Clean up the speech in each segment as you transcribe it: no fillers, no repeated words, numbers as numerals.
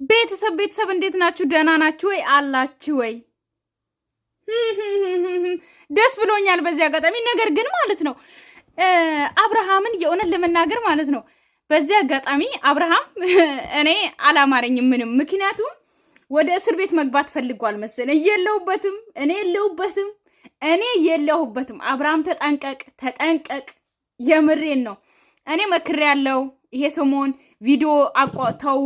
ቤተሰብ እንዴት ናችሁ? ደህና ናችሁ ወይ? አላችሁ ወይ? ደስ ብሎኛል በዚህ አጋጣሚ። ነገር ግን ማለት ነው አብርሃምን የሆነን ለመናገር ማለት ነው በዚህ አጋጣሚ አብርሃም እኔ አላማረኝም ምንም። ምክንያቱም ወደ እስር ቤት መግባት ፈልጓል መሰለኝ። እኔ የለሁበትም። አብርሃም ተጠንቀቅ። የምሬን ነው። እኔ መክሬ ያለው ይሄ ሰሞን ቪዲዮ አቋተው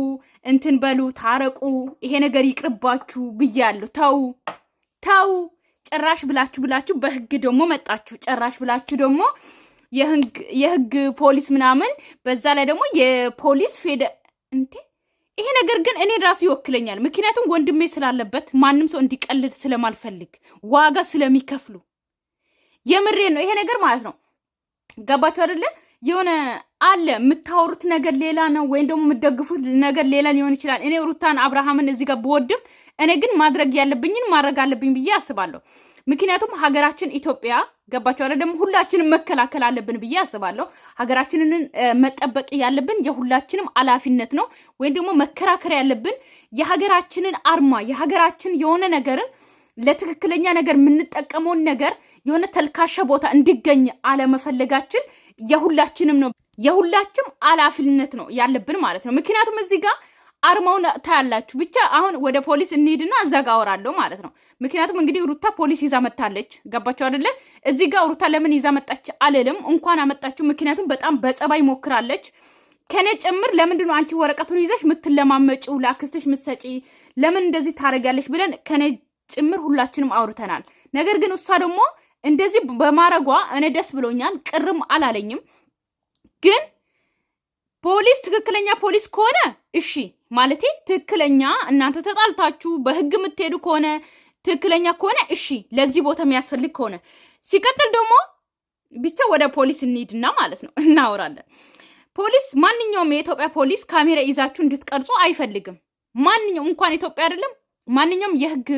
እንትን በሉ ታረቁ፣ ይሄ ነገር ይቅርባችሁ ብያለሁ። ተው ጭራሽ ብላችሁ በህግ ደግሞ መጣችሁ። ጭራሽ ብላችሁ ደግሞ የህግ ፖሊስ ምናምን በዛ ላይ ደግሞ የፖሊስ እንዴ! ይሄ ነገር ግን እኔ ራሱ ይወክለኛል። ምክንያቱም ወንድሜ ስላለበት ማንም ሰው እንዲቀልድ ስለማልፈልግ ዋጋ ስለሚከፍሉ የምሬ ነው ይሄ ነገር ማለት ነው። ገባችሁ አይደለ? የሆነ አለ የምታወሩት ነገር ሌላ ነው፣ ወይም ደግሞ የምትደግፉት ነገር ሌላ ሊሆን ይችላል። እኔ ሩታን አብርሃምን እዚህ ጋር ብወድም እኔ ግን ማድረግ ያለብኝን ማድረግ አለብኝ ብዬ አስባለሁ። ምክንያቱም ሀገራችን ኢትዮጵያ ገባችሁ አይደል? ደግሞ ሁላችንም መከላከል አለብን ብዬ አስባለሁ። ሀገራችንን መጠበቅ ያለብን የሁላችንም ኃላፊነት ነው። ወይም ደግሞ መከራከር ያለብን የሀገራችንን አርማ የሀገራችን የሆነ ነገርን ለትክክለኛ ነገር የምንጠቀመውን ነገር የሆነ ተልካሻ ቦታ እንዲገኝ አለመፈለጋችን የሁላችንም ነው። የሁላችንም ኃላፊነት ነው ያለብን ማለት ነው። ምክንያቱም እዚህ ጋር አርማውን ታያላችሁ። ብቻ አሁን ወደ ፖሊስ እንሂድና እዛ ጋር አወራለሁ ማለት ነው። ምክንያቱም እንግዲህ ሩታ ፖሊስ ይዛ መጣለች። ገባችሁ አይደለ? እዚህ ጋር ሩታ ለምን ይዛ መጣች አለለም እንኳን አመጣችሁ። ምክንያቱም በጣም በጸባይ ሞክራለች ከኔ ጭምር። ለምንድን ነው አንቺ ወረቀቱን ይዘሽ ምትለማመጪው ለአክስትሽ ምትሰጪ ለምን እንደዚህ ታረጋለች ብለን ከኔ ጭምር ሁላችንም አውርተናል። ነገር ግን እሷ ደግሞ እንደዚህ በማረጓ እኔ ደስ ብሎኛል፣ ቅርም አላለኝም። ግን ፖሊስ ትክክለኛ ፖሊስ ከሆነ እሺ ማለቴ ትክክለኛ እናንተ ተጣልታችሁ በህግ የምትሄዱ ከሆነ ትክክለኛ ከሆነ እሺ፣ ለዚህ ቦታ የሚያስፈልግ ከሆነ ሲቀጥል ደግሞ ብቻ ወደ ፖሊስ እንሂድና ማለት ነው እናወራለን። ፖሊስ ማንኛውም የኢትዮጵያ ፖሊስ ካሜራ ይዛችሁ እንድትቀርጹ አይፈልግም። ማንኛውም እንኳን ኢትዮጵያ አይደለም ማንኛውም የህግ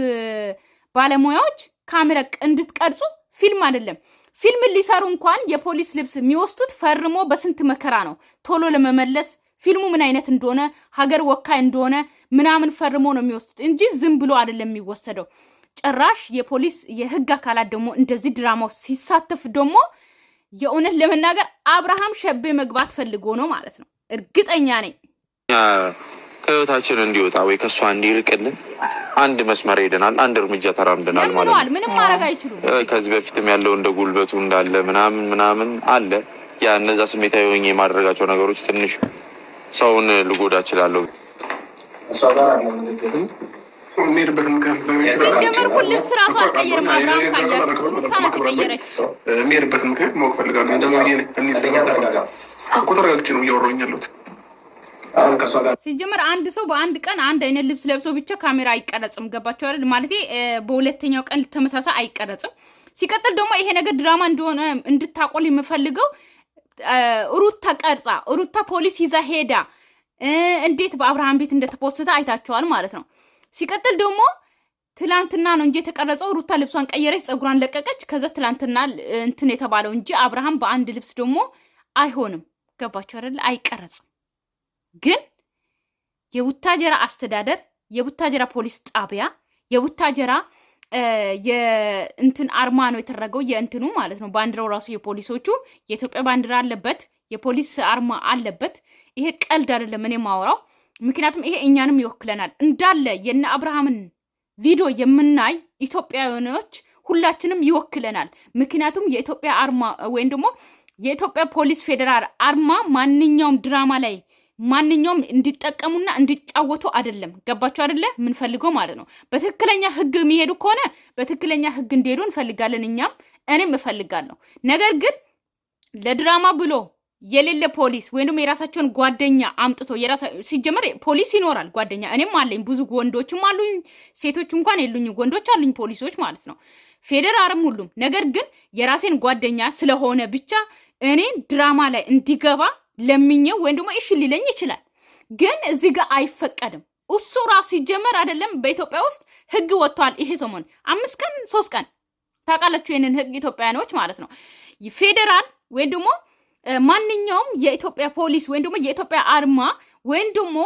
ባለሙያዎች ካሜራ እንድትቀርጹ ፊልም አይደለም ፊልም ሊሰሩ እንኳን የፖሊስ ልብስ የሚወስዱት ፈርሞ በስንት መከራ ነው ቶሎ ለመመለስ ፊልሙ ምን አይነት እንደሆነ ሀገር ወካይ እንደሆነ ምናምን ፈርሞ ነው የሚወስዱት እንጂ ዝም ብሎ አይደለም የሚወሰደው። ጭራሽ የፖሊስ የህግ አካላት ደግሞ እንደዚህ ድራማው ሲሳተፍ ደግሞ የእውነት ለመናገር አብርሃም ሸቤ መግባት ፈልጎ ነው ማለት ነው። እርግጠኛ ነኝ ከህይወታችን እንዲወጣ ወይ ከሷ እንዲርቅልን አንድ መስመር ሄደናል፣ አንድ እርምጃ ተራምደናል ማለት ነው። ምንም ማድረግ አይችሉም። ከዚህ በፊትም ያለው እንደ ጉልበቱ እንዳለ ምናምን አለ። ያ እነዛ ስሜታዊ ሆኜ የማድረጋቸው ነገሮች ትንሽ ሰውን ልጎዳ እችላለሁ። የሚሄድበት ምክንያት ማወቅ ፈልጋለሁ። ተረጋግቼ ነው እያወራሁኝ ያለሁት። ሲጀመር አንድ ሰው በአንድ ቀን አንድ አይነት ልብስ ለብሶ ብቻ ካሜራ አይቀረጽም። ገባችሁ አይደል? ማለቴ በሁለተኛው ቀን ተመሳሳይ አይቀረጽም። ሲቀጥል ደግሞ ይሄ ነገር ድራማ እንደሆነ እንድታቆል የምፈልገው ሩታ ፖሊስ ይዛ ሄዳ እንዴት በአብርሃም ቤት እንደተፖስተ አይታችኋል ማለት ነው። ሲቀጥል ደግሞ ትላንትና ነው እንጂ የተቀረጸው ሩታ ልብሷን ቀየረች፣ ጸጉሯን ለቀቀች። ከዛ ትላንትና እንትን የተባለው እንጂ አብርሃም በአንድ ልብስ ደግሞ አይሆንም። ገባችሁ አይደል? አይቀረጽም። ግን የቡታጀራ አስተዳደር የቡታጀራ ፖሊስ ጣቢያ የቡታጀራ የእንትን አርማ ነው የተደረገው የእንትኑ ማለት ነው። ባንዲራው ራሱ የፖሊሶቹ የኢትዮጵያ ባንዲራ አለበት፣ የፖሊስ አርማ አለበት። ይሄ ቀልድ አይደለም እኔ ማወራው። ምክንያቱም ይሄ እኛንም ይወክለናል። እንዳለ የነ አብርሃምን ቪዲዮ የምናይ ኢትዮጵያውያኖች ሁላችንም ይወክለናል። ምክንያቱም የኢትዮጵያ አርማ ወይም ደግሞ የኢትዮጵያ ፖሊስ ፌደራል አርማ ማንኛውም ድራማ ላይ ማንኛውም እንዲጠቀሙና እንዲጫወቱ አይደለም። ገባችሁ አይደለ? ምንፈልገው ማለት ነው። በትክክለኛ ህግ የሚሄዱ ከሆነ በትክክለኛ ህግ እንዲሄዱ እንፈልጋለን። እኔም እፈልጋለሁ። ነገር ግን ለድራማ ብሎ የሌለ ፖሊስ ወይም ደግሞ የራሳቸውን ጓደኛ አምጥቶ ሲጀመር ፖሊስ ይኖራል ጓደኛ። እኔም አለኝ፣ ብዙ ወንዶችም አሉኝ፣ ሴቶች እንኳን የሉኝ፣ ወንዶች አሉኝ ፖሊሶች ማለት ነው። ፌደራልም ሁሉም። ነገር ግን የራሴን ጓደኛ ስለሆነ ብቻ እኔን ድራማ ላይ እንዲገባ ለምኘው ወይም ደግሞ እሺ ሊለኝ ይችላል። ግን እዚህ ጋር አይፈቀድም። እሱ ራሱ ሲጀመር አይደለም በኢትዮጵያ ውስጥ ህግ ወጥቷል። ይሄ ሰሞን 5 ቀን 3 ቀን ታውቃላችሁ ይሄንን ህግ ኢትዮጵያኖች ማለት ነው። ፌደራል ወይም ደግሞ ማንኛውም የኢትዮጵያ ፖሊስ ወይም ደግሞ የኢትዮጵያ አርማ ወይም ደግሞ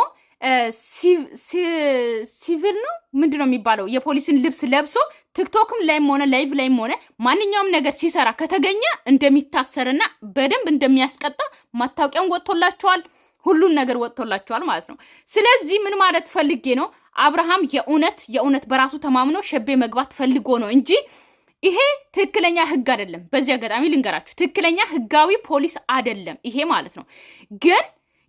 ሲቪል ነው ምንድነው የሚባለው የፖሊስን ልብስ ለብሶ ቲክቶክም ላይም ሆነ ላይቭ ላይም ሆነ ማንኛውም ነገር ሲሰራ ከተገኘ እንደሚታሰርና በደንብ እንደሚያስቀጣ ማታወቂያም ወጥቶላቸዋል። ሁሉን ነገር ወጥቶላቸዋል ማለት ነው። ስለዚህ ምን ማለት ፈልጌ ነው አብርሃም የእውነት በራሱ ተማምኖ ሸቤ መግባት ፈልጎ ነው እንጂ ይሄ ትክክለኛ ህግ አይደለም። በዚህ አጋጣሚ ልንገራችሁ ትክክለኛ ህጋዊ ፖሊስ አይደለም ይሄ ማለት ነው። ግን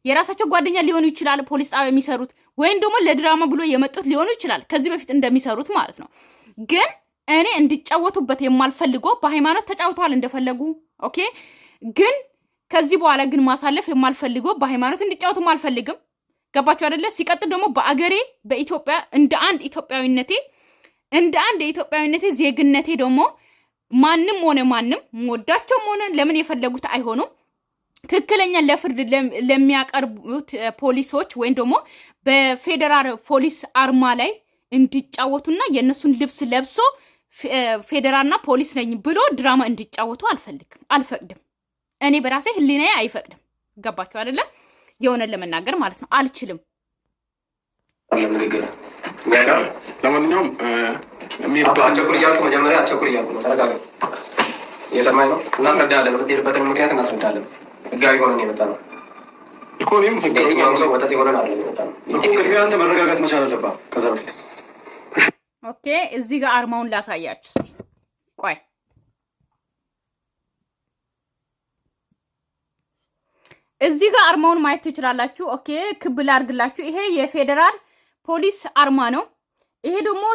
የራሳቸው ጓደኛ ሊሆኑ ይችላል ፖሊስ ጣቢያ የሚሰሩት ወይም ደግሞ ለድራማ ብሎ የመጡት ሊሆኑ ይችላል ከዚህ በፊት እንደሚሰሩት ማለት ነው። ግን እኔ እንዲጫወቱበት የማልፈልገው በሃይማኖት ተጫውተዋል እንደፈለጉ ኦኬ። ግን ከዚህ በኋላ ግን ማሳለፍ የማልፈልገው በሃይማኖት እንዲጫወቱም አልፈልግም። ገባችሁ አይደለ? ሲቀጥል ደግሞ በአገሬ በኢትዮጵያ እንደ አንድ የኢትዮጵያዊነቴ ዜግነቴ ደግሞ ማንም ሆነ ማንም ወዳቸውም ሆነ ለምን የፈለጉት አይሆኑም ትክክለኛ ለፍርድ ለሚያቀርቡት ፖሊሶች ወይም ደግሞ በፌደራል ፖሊስ አርማ ላይ እንዲጫወቱና የነሱን ልብስ ለብሶ ፌደራልና ፖሊስ ነኝ ብሎ ድራማ እንዲጫወቱ አልፈቅድም። እኔ በራሴ ህሊናዬ አይፈቅድም። ገባችሁ አይደለ? የሆነ ለመናገር ማለት ነው አልችልም። ለማንኛውም አቸኩል እያልኩ መጀመሪያ አቸኩል እያልኩ ነው። ተረጋጋ። እየሰማኝ ነው። እናስረዳለን። የምትሄድበትን ምክንያት እናስረዳለን። ህጋዊ ሆነን የመጣ ነው እኮ እኔም የትኛውም ሰው ወተት የሆነን አለ የመጣ ነው። ቅድሚያ አንተ መረጋጋት መቻል አለብህ ከዛ በፊት። ኦኬ እዚህ ጋር አርማውን ላሳያችሁ እስቲ ቆይ። እዚህ ጋር አርማውን ማየት ትችላላችሁ። ኦኬ ክብ ላድርግላችሁ። ይሄ የፌደራል ፖሊስ አርማ ነው። ይሄ ደግሞ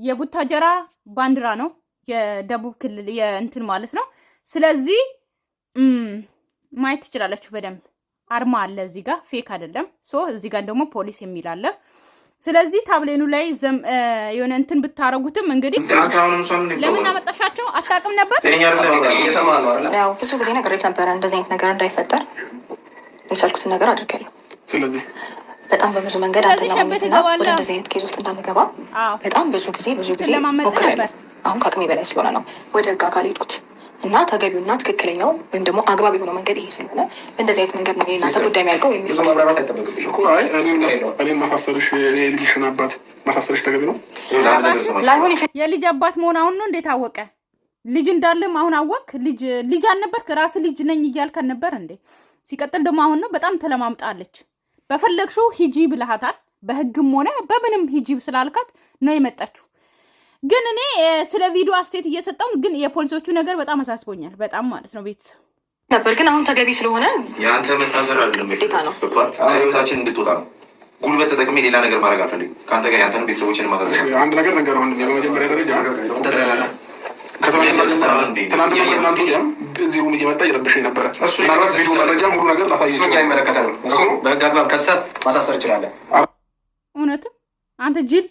የቡታጀራ ባንዲራ ነው፣ የደቡብ ክልል የእንትን ማለት ነው። ስለዚህ ማየት ትችላላችሁ በደንብ አርማ አለ እዚህ ጋር ፌክ አይደለም። እዚህ ጋር ደግሞ ፖሊስ የሚል አለ። ስለዚህ ታብሌኑ ላይ የሆነ እንትን ብታረጉትም እንግዲህ ለምን አመጣሻቸው አታውቅም ነበር። ያው ብዙ ጊዜ ነግሬህ ነበረ እንደዚህ አይነት ነገር እንዳይፈጠር የቻልኩትን ነገር አድርጋለሁ። ስለዚህ በጣም በብዙ መንገድ አንተ ለማግኘትና ወደ እንደዚህ አይነት ኬዝ ውስጥ እንዳንገባ በጣም ብዙ ጊዜ ሞክሬያለሁ። አሁን ከአቅሜ በላይ ስለሆነ ነው ወደ ህግ አካል ሄድኩት እና ተገቢውና ትክክለኛው ወይም ደግሞ አግባብ የሆነው መንገድ ይሄ ስለሆነ በእንደዚህ አይነት መንገድ ነው እናንተ ጉዳይ የሚያልቀው። ብዙ ማብራራት አይጠበቅብሽ እኮ። እኔም ማሳሰርሽ የልጅሽን አባት ማሳሰርሽ ተገቢ ነው ላይሆን ይችላል። የልጅ አባት መሆን አሁን ነው እንዴት አወቀ? ልጅ እንዳለም አሁን አወቅ? ልጅ አልነበርክ? ራስ ልጅ ነኝ እያልከን ነበር እንዴ? ሲቀጥል ደግሞ አሁን ነው በጣም ተለማምጣለች። በፈለግሽው ሂጂ ብለሃታል። በህግም ሆነ በምንም ሂጂ ስላልካት ነው የመጣችው። ግን እኔ ስለ ቪዲዮ አስተያየት እየሰጠው ግን የፖሊሶቹ ነገር በጣም አሳስቦኛል። በጣም ማለት ነው ቤት ነበር ግን አሁን ተገቢ ስለሆነ የአንተ መታሰር አይደለም ግዴታ ነው። ከህይወታችን እንድትወጣ ነው። ጉልበት ተጠቅሜ ሌላ ነገር ማድረግ አልፈልግም። ከአንተ ጋር የአንተን ቤተሰቦችን ማታሰር አንድ ነገር ሆን በመጀመሪያ ደረጃ ትናንት እዚህ ሩም እየመጣ እየረብሽኝ ነበረ። ምናልባት ቪዲዮ መረጃ ሙሉ ነገር ላሳይ አይመለከተንም። እሱ በህግ አግባብ ከሰብ ማሳሰር ይችላለን። እውነትም አንተ ጅል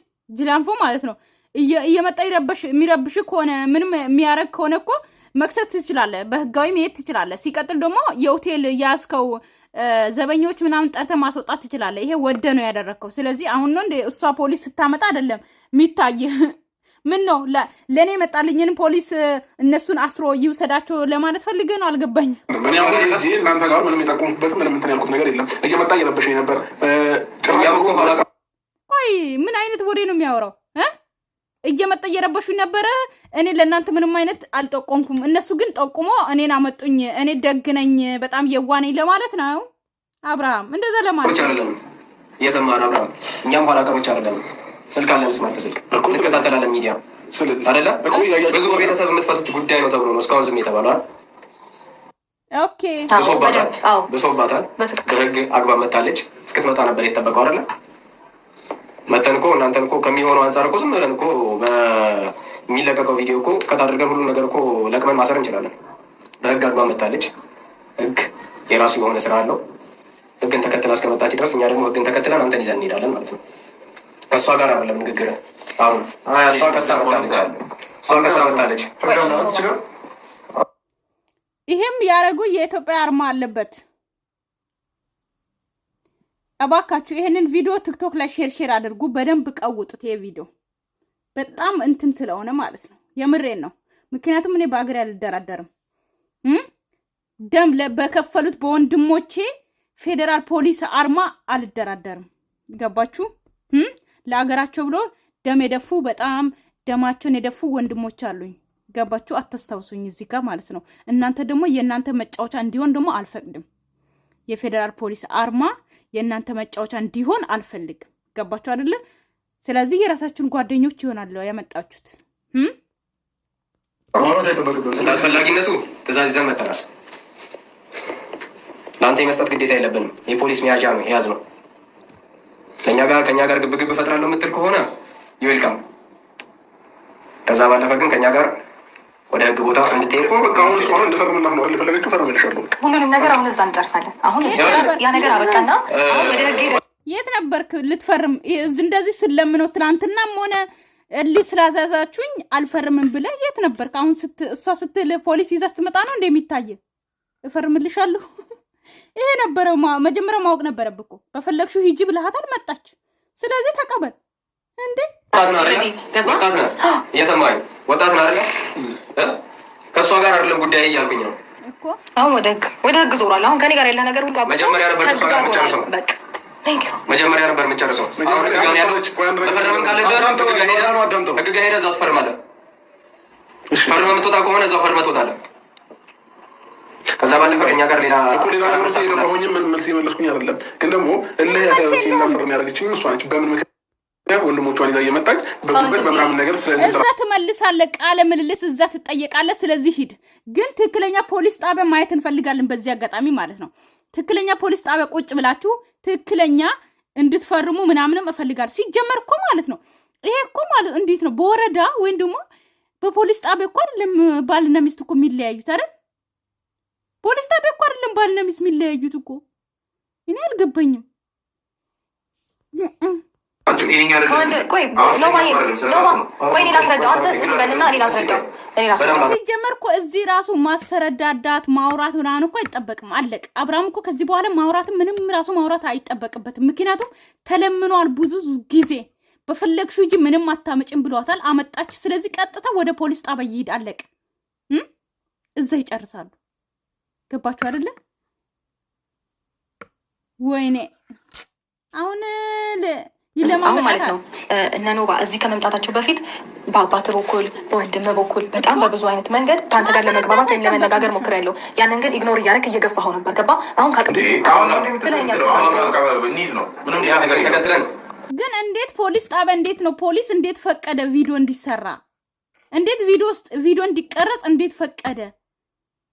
አንፎ ማለት ነው እየመጣ የሚረብሽ ከሆነ ምንም የሚያደርግ ከሆነ እኮ መክሰስ ትችላለህ፣ በህጋዊ መሄድ ትችላለህ። ሲቀጥል ደግሞ የሆቴል ያዝከው ዘበኞች ምናምን ጠርተህ ማስወጣት ትችላለህ። ይሄ ወደ ነው ያደረግከው። ስለዚህ አሁን ነው እንደ እሷ ፖሊስ ስታመጣ አይደለም የሚታይ። ምን ነው ለእኔ የመጣልኝን ፖሊስ እነሱን አስሮ ይውሰዳቸው ለማለት ፈልገህ ነው? አልገባኝ። እናንተ ጋር ምንም የጠቁሙበት ምንም እንትን ያልኩት ነገር የለም። እየመጣ እየረበሸኝ ነበር። ቆይ ምን አይነት ወሬ ነው የሚያወራው? እየመጣ እየረበሹኝ ነበረ። እኔ ለእናንተ ምንም አይነት አልጠቆምኩም። እነሱ ግን ጠቁሞ እኔን አመጡኝ። እኔ ደግ ነኝ በጣም የዋነኝ ለማለት ነው። አብርሃም እንደዛ ለማለት አይደለም። እየሰማን አብርሃም፣ እኛም ኋላ ቀሮች አይደለም። ስልክ አለን፣ ስማርት ስልክ እንከታተላለን። ሚዲያ አይደለ ብዙ በቤተሰብ የምትፈቱት ጉዳይ ነው ተብሎ ነው እስካሁን ዝም የተባለው። ኦኬ ብሶባታል። በህግ አግባብ መታለች። እስክትመጣ ነበር የተጠበቀው አይደለ? መተን እኮ እናንተን እኮ ከሚሆነው አንጻር እኮ ዝም ብለን እኮ በሚለቀቀው ቪዲዮ እኮ ከታደርገን ሁሉ ነገር እኮ ለቅመን ማሰር እንችላለን። በህግ አግባብ መታለች። ህግ የራሱ የሆነ ስራ አለው። ህግን ተከትላ እስከመጣች ድረስ እኛ ደግሞ ህግን ተከትለን አንተን ይዘን እንሄዳለን ማለት ነው። ከእሷ ጋር አይደለም ንግግር። አሁን እሷ ከሳ መጣለች። ይሄም ያደረጉ የኢትዮጵያ አርማ አለበት። እባካችሁ ይሄንን ቪዲዮ ቲክቶክ ላይ ሼር አድርጉ። በደንብ ቀውጡት። ይሄ ቪዲዮ በጣም እንትን ስለሆነ ማለት ነው። የምሬን ነው። ምክንያቱም እኔ በአገሬ አልደራደርም። ደም በከፈሉት በወንድሞቼ ፌዴራል ፖሊስ አርማ አልደራደርም። ገባችሁ? ለአገራቸው ብሎ ደም የደፉ በጣም ደማቸውን የደፉ ወንድሞች አሉኝ። ገባችሁ? አታስታውሱኝ እዚህ ጋር ማለት ነው። እናንተ ደግሞ የእናንተ መጫወቻ እንዲሆን ደግሞ አልፈቅድም። የፌዴራል ፖሊስ አርማ የእናንተ መጫወቻ እንዲሆን አልፈልግም። ገባችሁ አይደለ? ስለዚህ የራሳችሁን ጓደኞች ይሆናሉ ያመጣችሁት። አስፈላጊነቱ ትእዛዝ ይዘን መጥተናል። ለአንተ የመስጠት ግዴታ የለብንም። የፖሊስ መያዣ ነው የያዝ ነው። ከእኛ ጋር ግብግብ እፈጥራለሁ የምትል ከሆነ ይዌልካም። ከዛ ባለፈ ግን ከእኛ ጋር ወደ ህግ ቦታ እንድትሄድ እንደፈርምና ነው ፈለገችው ፈርምልሻለሁ። ሁሉንም ነገር አሁን እዛ እንጨርሳለን። አሁን ያ ነገር አበቃና ወደ ህግ የት ነበርክ ልትፈርም? እንደዚህ ስለምነው ትናንትናም ሆነ ስላዛዛችሁኝ አልፈርምም ብለህ የት ነበርክ? አሁን እሷ ስትል ፖሊስ ይዛ ስትመጣ ነው እንደሚታየ እፈርምልሻለሁ። ይሄ ነበረው መጀመሪያ ማወቅ ነበረብህ እኮ። በፈለግሽው ሂጂ ብለሃታል፣ መጣች። ስለዚህ ተቀበል እንዴ። ወጣት ነህ፣ እየሰማኸኝ? ወጣት ነህ አይደለ? ከእሷ ጋር አይደለም ጉዳይ እያልኩኝ ነው እኮ። አሁን ወደ ህግ ዞሯል። አሁን ከኔ ጋር ያለ ነገር ሁሉ መጀመሪያ ነበር ከእሷ ጋር የምጨርሰው። መጀመሪያ ነበር የምጨርሰው። አሁን ህግ ጋር ያለው መፈረምም ካለብህ ህግ ጋር ሄደህ እዛው ትፈርማለህ። ፈርመህ የምትወጣ ከሆነ እዛው ፈርመህ ትወጣለህ። ከዛ ባለፈ ከእኛ ጋር ሌላ ሆኝ ምን መልስ የመለስኩኝ አይደለም። ግን ደግሞ ፈርም ያደረገችኝ እሷ ነች። በምን ምክንያት ወንድሞቿን ይዛ እየመጣች በጉበት በምናምን ነገር እዛ ትመልሳለህ፣ ቃለ ምልልስ እዛ ትጠየቃለህ። ስለዚህ ሂድ። ግን ትክክለኛ ፖሊስ ጣቢያ ማየት እንፈልጋለን በዚህ አጋጣሚ ማለት ነው። ትክክለኛ ፖሊስ ጣቢያ ቁጭ ብላችሁ ትክክለኛ እንድትፈርሙ ምናምንም እፈልጋለሁ። ሲጀመር እኮ ማለት ነው ይሄ እኮ ማለት እንዴት ነው በወረዳ ወይም ደግሞ በፖሊስ ጣቢያ እኮ አይደለም ባልና ሚስት እኮ የሚለያዩት አይደል? ፖሊስ ጣቢያ እኮ አይደለም ባልና ሚስት የሚለያዩት እኮ። እኔ አልገባኝም። ሲጀመር እኮ እዚህ ራሱ ማሰረዳዳት ማውራት ምናምን እኮ አይጠበቅም። አለቅ አብርሃም እኮ ከዚህ በኋላ ማውራት ምንም ራሱ ማውራት አይጠበቅበትም። ምክንያቱም ተለምኗል ብዙ ጊዜ። በፈለግሽው እንጂ ምንም አታመጭም ብሏታል፣ አመጣች። ስለዚህ ቀጥታ ወደ ፖሊስ ጣቢያ ይሄድ። አለቅ እዛ ይጨርሳሉ። ገባችሁ አይደለ? ወይኔ አሁን ማለት ነው እነ ኖባ እዚህ ከመምጣታቸው በፊት በአባት በኩል በወንድም በኩል በጣም በብዙ አይነት መንገድ ከአንተ ጋር ለመግባባት ወይም ለመነጋገር ሞክሬያለሁ። ያንን ግን ኢግኖር እያደረክ እየገፋኸው ነበር። ገባ? አሁን ግን እንዴት ፖሊስ ጣቢያ እንዴት ነው ፖሊስ እንዴት ፈቀደ ቪዲዮ እንዲሰራ? እንዴት ቪዲዮ እንዲቀረጽ እንዴት ፈቀደ?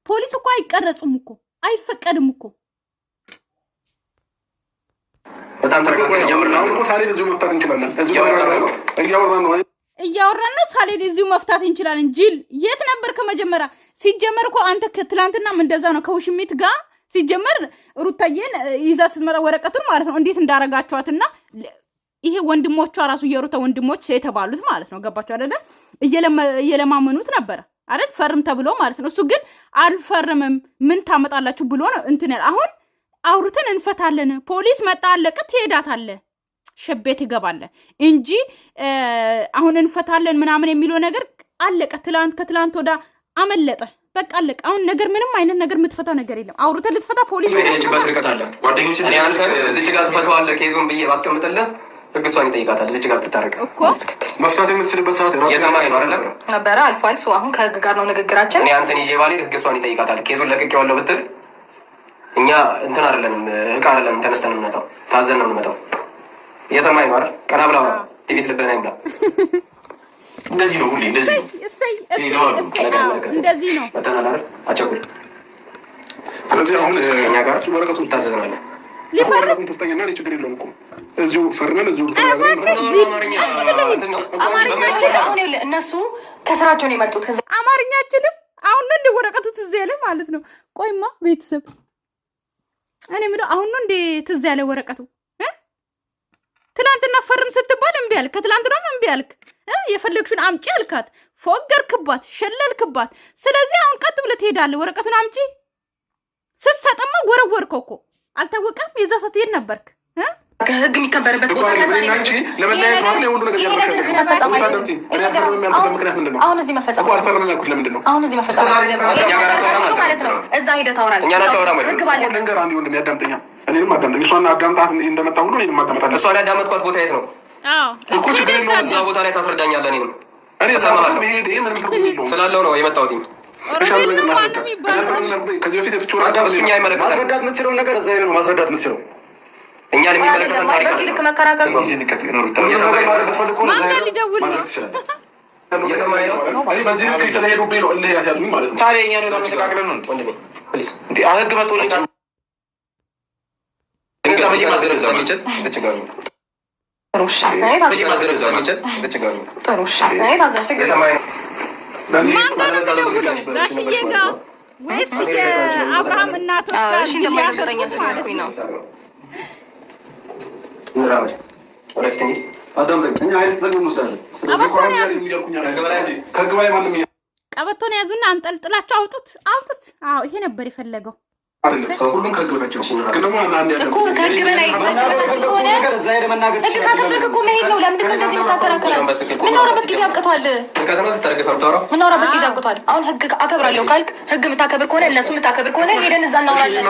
ፖሊስ እኮ አይቀረጽም እኮ አይፈቀድም እኮ። በጣም ተረጋግተን ሳሌድ እዚሁ መፍታት እንችላለን። እያወራን ነው። ሳሌድ እዚሁ መፍታት እንችላለን። ጅል የት ነበር ከመጀመሪያ? ሲጀመር እኮ አንተ ትላንትናም እንደዛ ነው ከውሽሚት ጋር ሲጀመር ሩታዬን ይዛ ስትመጣ ወረቀቱን ማለት ነው እንዴት እንዳረጋችኋትና ይሄ ወንድሞቿ ራሱ የሩታ ወንድሞች የተባሉት ማለት ነው። ገባችሁ አይደለ? እየለማመኑት ነበር አይደል? ፈርም ተብሎ ማለት ነው። እሱ ግን አልፈርምም ምን ታመጣላችሁ ብሎ ነው እንትን አሁን አውርተን እንፈታለን። ፖሊስ መጣ አለቀ፣ ትሄዳታለህ፣ ሸቤት ትገባለህ እንጂ አሁን እንፈታለን ምናምን የሚለው ነገር አለቀ። ከትላንት ወዳ አመለጠ፣ በቃ አለቀ። አሁን ነገር ምንም አይነት ነገር የምትፈታ ነገር የለም። አውርተን ልትፈታ ፖሊስ ሄደችበት ርቀት አለ። ጓደኞች እኔ አንተ እዚች ጋር ትፈታዋለህ ኬዙን ብዬ ባስቀምጥልህ ህግ እሷን ይጠይቃታል። እዚች ጋር ትታረቅ እኮ መፍታት የምትችልበት ሰዓት የሰማኸኝ ነው አይደለ? ነበረ አልፏል። አሁን ከህግ ጋር ነው ንግግራችን። እኔ አንተን ይዤ ባልሄድ ህግ እሷን ይጠይቃታል። ኬዙን ለቅቄዋለሁ ብትል እኛ እንትን አይደለንም፣ እቃ አይደለንም። ተነስተን እንመጣው ታዘን ነው እንመጣው። እየሰማኸኝ ነው አይደል? ቀና ብላ ቲቪት ልበና ይምላ። እንደዚህ ነው ሁሌ እንደዚህ ነው። እንደዚህ ነው መተናል አይደል? አቸኩል። ስለዚህ አሁን እኛ ጋር ወረቀቱን ታዘዝናለህ። ወረቀቱን ተስጠኝና ችግር የለውም እኮ እዚሁ ፈርመን እዚሁ እነሱ ከስራቸውን የመጡት አማርኛ አችልም። አሁን ነው እንደ ወረቀቱ ትዝ ያለ ማለት ነው። ቆይማ ቤተሰብ እኔ ምለው አሁን ነው እንደ ትዝ ያለ ወረቀቱ። ትላንትና ፈርም ስትባል እምቢ አልክ፣ ከትላንትና እምቢ አልክ። የፈለግሽውን አምጪ አልካት፣ ፎገርክባት፣ ሸለልክባት። ስለዚህ አሁን ቀጥ ብለህ ትሄዳለህ። ወረቀቱን አምጪ ስትሰጥማ ወረወርከው እኮ አልታወቀም። የዛ ሰዓት የት ነበርክ? ህግ የሚከበርበት ቦታ አሁን እዚህ መፈጸም ማለት ነው። እዛ ሂደህ ታወራለህ። ህግ ባለበት እኔንም አዳምጠኝ። እሷን አዳምጣት እንደመጣ ሁሉ እኔንም አዳምጣለሁ። እሷን ያዳመጥኳት ቦታ የት ነው እኮ? ችግር የለውም። እዛ ቦታ ላይ ታስረዳኛለህ። እኔ ስላለው ነው የመጣሁት። ማስረዳት የምትችለውን ነገር እዛ ሄደህ ነው ማስረዳት የምትችለው። እኛን የሚመለከተን ታሪክ በዚህ ልክ መከራከር ህግ መጥቶልኝ ጋሽዬ ጋር ወይስ የአብርሃም እናቶች ጋር? ቀበቶን ያዙና አንጠልጥላቸው አውጡት። አዎ ይሄ ነበር የፈለገው። ሁሉም ከህግ በታች እኮ ከህግ በላይ ከሆነ ህግ ካከበርክ እኮ መሄድ ነው። ለምንድን ነው እንደዚህ የምታከራከረው? ምናወራበት ጊዜ አብቅቷል። ምናወራበት ጊዜ አብቅቷል። አሁን ህግ አከብራለሁ ካልክ ህግ የምታከብር ከሆነ እነሱ የምታከብር ከሆነ ሄደን እዛ እናወራለን።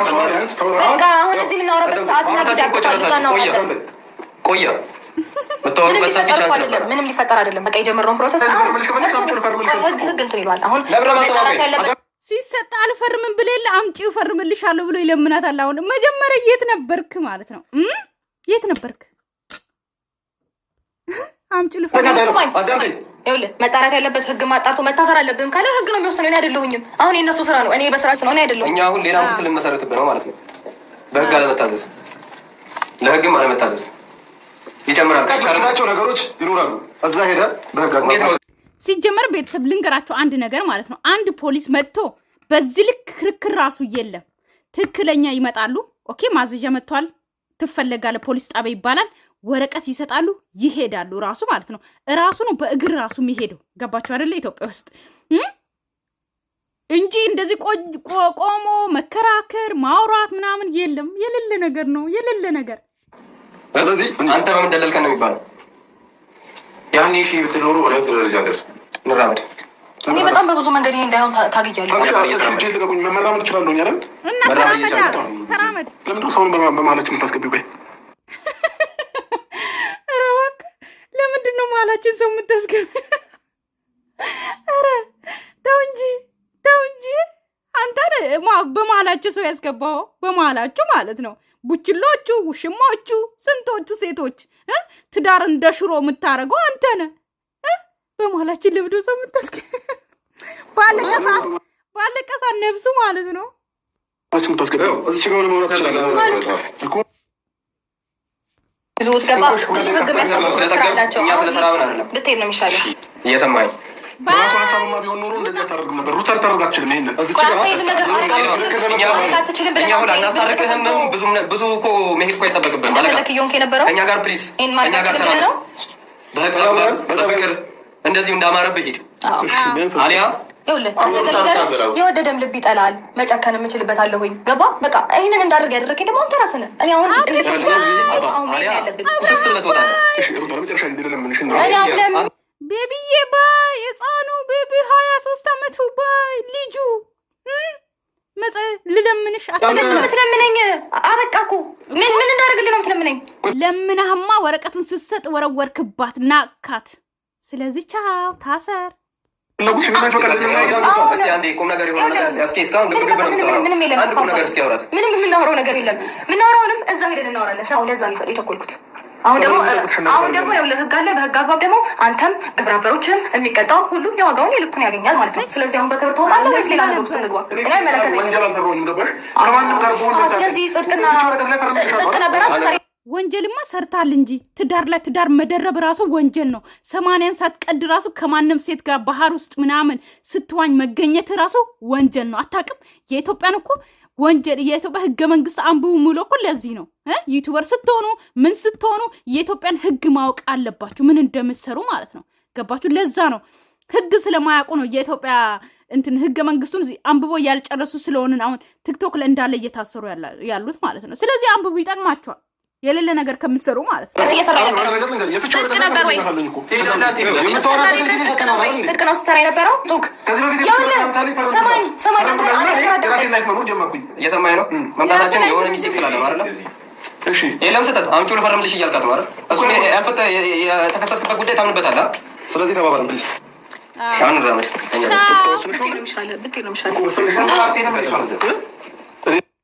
በቃ አሁን እዚህ የምናወራበት ሰዓትና ጊዜ አብቅቷል። እዛ እናወራለን። ቆየ ምንም ሊፈጠር አይደለም። በቃ የጀመርነውን ፕሮሰስ ህግ እንትን ይሏል። አሁን ያለበት ሲሰጥ አልፈርምም ብሌለ አምጪው ፈርምልሻለሁ ብሎ ይለምናታል። አሁን መጀመሪያ የት ነበርክ ማለት ነው? የት ነበርክ? አምጪው ልፈርም። ይኸውልህ መጣራት ያለበት ህግ ማጣርቶ መታሰር አለብህም ካለ ህግ ነው የሚወስነው። እኔ አይደለሁኝም። አሁን የእነሱ ስራ ነው። እኔ በስራ ስለሆነ አይደለሁም። እኛ አሁን ሌላ ምስል መሰረትብህ ነው ማለት ነው። በህግ አለመታዘዝ፣ ለህግም አለመታዘዝ ይጨምራል። ካቻላቸው ነገሮች ይኖራሉ። እዛ ሄደህ በህግ ሲጀመር ቤተሰብ ልንገራቸው አንድ ነገር ማለት ነው። አንድ ፖሊስ መጥቶ በዚህ ልክ ክርክር ራሱ የለም። ትክክለኛ ይመጣሉ። ኦኬ ማዘዣ መጥቷል፣ ትፈለጋለህ፣ ፖሊስ ጣቢያ ይባላል፣ ወረቀት ይሰጣሉ፣ ይሄዳሉ። ራሱ ማለት ነው ራሱ ነው በእግር ራሱ የሚሄደው። ገባችሁ አይደለ? ኢትዮጵያ ውስጥ እንጂ እንደዚህ ቆሞ መከራከር ማውራት ምናምን የለም። የሌለ ነገር ነው፣ የሌለ ነገር። ስለዚህ አንተ በምን ደለልከን ነው የሚባለው? ያኔ ሺ ብትኖሩ ወደ ደረጃ ደርሱ። እንራመድ። እኔ በጣም በብዙ መንገድ እንዳይሆን ታግያለሁ። መራመድ እችላለሁ አይደል? እና ተራመድ። ለምንድን ሰውን በመሀላችን የምታስገቢው? ቆይ ኧረ እባክህ ለምንድን ነው መሀላችን ሰው የምታስገቢው? ኧረ ተው እንጂ አንተ በመሀላችሁ ሰው ያስገባው በመሀላችሁ ማለት ነው። ቡችሎቹ፣ ውሽሞቹ፣ ስንቶቹ ሴቶች ትዳር እንደ ሽሮ የምታረገው አንተ ነህ። በመሀላችን ለብዶ ሰው የምታስገ ባለቀሳ ነብሱ ማለት ነው። እዚህ ጋር መውራት ይችላል። ብዙዎች ገባ ብዙ ህግ የሚያስቀምጡ ስራ አላቸው። ብትሄድ ነው የሚሻለው። እየሰማኝ በራሱ ሀሳብማ ቢሆን ኖሮ እንደዚህ አታደርግም ነበር። ሩት አታደርግ አትችልም። ይሄንን ብዙ እኮ መሄድ እኮ አይጠበቅብህም። ከእኛ ጋር ፕሊዝ፣ ከእኛ ጋር ተናገር። በህግ በፍቅር እንደዚሁ እንዳማረብህ ሂድ። አሊያ የወደደም ልብ ይጠላል። መጨከን የምችልበት አለሁኝ። ገባ በቃ ይህንን እንዳደርግ ያደረገኝ ደግሞ አንተ ራስህ ነህ። እኔ አሁን ያለብን ቤቢዬ ባይ ህፃኑ ቤቢ 23 ዓመቱ ባይ ልጁ ልለምንሽ ምትለምነኝ አበቃ እኮ ምን እንዳደርግልህ ነው ምትለምነኝ? ለምናህማ ወረቀቱን ስትሰጥ ወረወርክባት ናካት። ስለዚህ ቻው ታሰር። ምንም የምናወራው ነገር የለም። የምናወራውንም እዛ ሄደን እናወራለን። ለዛ ነው የተኮልኩት። አሁን ደግሞ ያው ህግ አለ። በህግ አግባብ ደግሞ አንተም ግብረ አበሮችም የሚቀጣው ሁሉም የዋጋውን የልኩን ያገኛል ማለት ነው። ስለዚህ አሁን በክብር ትወጣለህ ወይስ ሌላ ነገር ውስጥ እንግባ? ስለዚህ ጽድቅ ነበረ። ወንጀልማ ሰርታል እንጂ ትዳር ላይ ትዳር መደረብ ራሱ ወንጀል ነው። 80 ሳትቀድ ራሱ ከማንም ሴት ጋር ባህር ውስጥ ምናምን ስትዋኝ መገኘት ራሱ ወንጀል ነው። አታውቅም? የኢትዮጵያን እኮ ወንጀል የኢትዮጵያ ህገ መንግስት አንብቡ ሙሉ እኮ ለዚህ ነው። ዩቲዩበር ስትሆኑ ምን ስትሆኑ የኢትዮጵያን ህግ ማወቅ አለባችሁ፣ ምን እንደምትሰሩ ማለት ነው። ገባችሁ? ለዛ ነው ህግ ስለማያውቁ ነው የኢትዮጵያ እንትን ህገ መንግስቱን አንብቦ ያልጨረሱ ስለሆነ አሁን ቲክቶክ ላይ እንዳለ እየታሰሩ ያሉት ማለት ነው። ስለዚህ አንብቡ፣ ይጠቅማችኋል። የሌለ ነገር ከምትሰሩ ማለት ነው። እየሰራ ነበር ወይ? ጽድቅ ነው ስትሰራ የነበረው ሱቅ። እየሰማኝ ነው። መምጣታችን የሆነ ሚስቴክ ስላለ ነው አይደለ? የለም ስጠት አምጪው ልፈርምልሽ እያልካት ነው አይደል? እሱም ያልፈታ የተከሰስክበት ጉዳይ ታምንበታለህ። ስለዚህ ተባባልን ፕሊዝ። አሁን ራመድ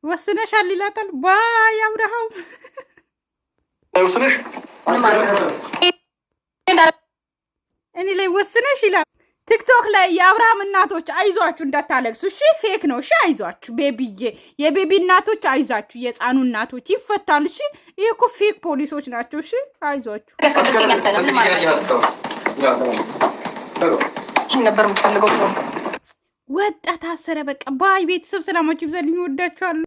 ወስነሻል ይላታል። ባይ አብርሃም ወስነሽ እኔ ላይ ወስነሽ ይላል። ቲክቶክ ላይ የአብርሃም እናቶች አይዟችሁ እንዳታለቅሱ እሺ። ፌክ ነው እሺ። አይዟችሁ ቤቢዬ፣ የቤቢ እናቶች አይዟችሁ፣ የህፃኑ እናቶች ይፈታሉ እሺ። ይሄ እኮ ፌክ ፖሊሶች ናቸው እሺ። አይዟችሁ። ይሄን ነበር የምፈልገው። ወጣ ታሰረ። በቃ ባይ ቤተሰብ ሰላማችሁ ይብዛልኝ። ወዳችኋለሁ።